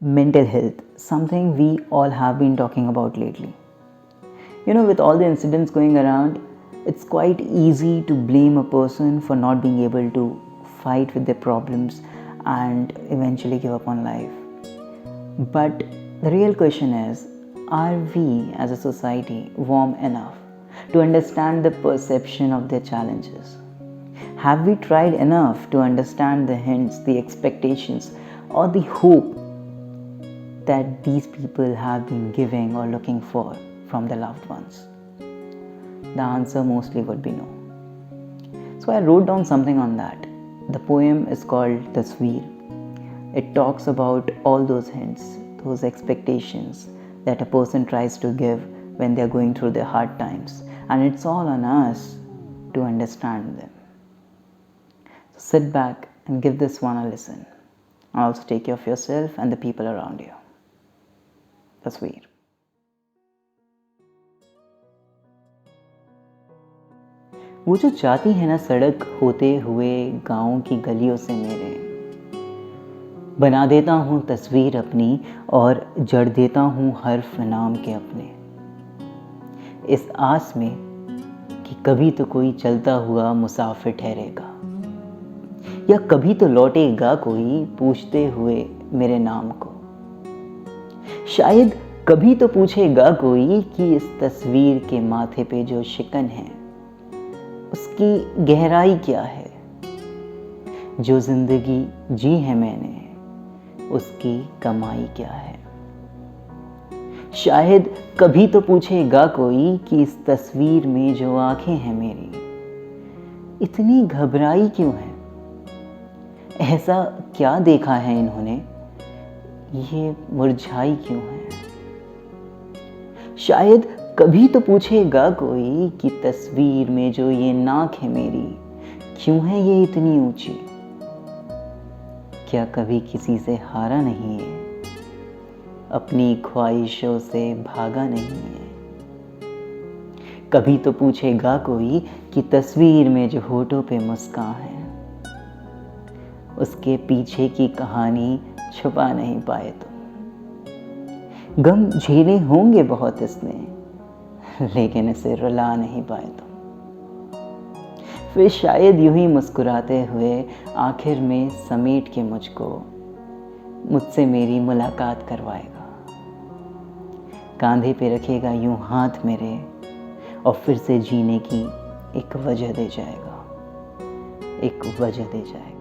Mental health, something we all have been talking about lately. With all the incidents going around, it's quite easy to blame a person for not being able to fight with their problems and eventually give up on life. But the real question is, are we as a society warm enough to understand the perception of their challenges? Have we tried enough to understand the hints, the expectations, or the hope that these people have been giving or looking for from their loved ones? The answer mostly would be no. So I wrote down something on that. The poem is called Tasveer. It talks about all those hints, those expectations that a person tries to give when they are going through their hard times, and it's all on us to understand them. So sit back and give this one a listen, and also take care of yourself and the people around you. तस्वीर। वो जो जाती है ना सड़क होते हुए गाँव की गलियों से मेरे, बना देता हूँ तस्वीर अपनी और जड़ देता हूँ हर्फ नाम के अपने, इस आस में कि कभी तो कोई चलता हुआ मुसाफिर ठहरेगा, या कभी तो लौटेगा कोई पूछते हुए मेरे नाम को। शायद कभी तो पूछेगा कोई कि इस तस्वीर के माथे पे जो शिकन है उसकी गहराई क्या है, जो जिंदगी जी है मैंने उसकी कमाई क्या है। शायद कभी तो पूछेगा कोई कि इस तस्वीर में जो आंखें हैं मेरी इतनी घबराई क्यों है, ऐसा क्या देखा है इन्होंने, ये मुरझाई क्यों है। शायद कभी तो पूछेगा कोई कि तस्वीर में जो ये नाक है मेरी क्यों है ये इतनी ऊंची, क्या कभी किसी से हारा नहीं है, अपनी ख्वाहिशों से भागा नहीं है। कभी तो पूछेगा कोई कि तस्वीर में जो होठों पे मुस्कान है उसके पीछे की कहानी छुपा नहीं पाए तुम। गम झेले होंगे बहुत इसने, लेकिन इसे रुला नहीं पाए तुम। फिर शायद यूं ही मुस्कुराते हुए आखिर में समेट के मुझको मुझसे मेरी मुलाकात करवाएगा, कांधे पे रखेगा यूं हाथ मेरे और फिर से जीने की एक वजह दे जाएगा, एक वजह दे जाएगा।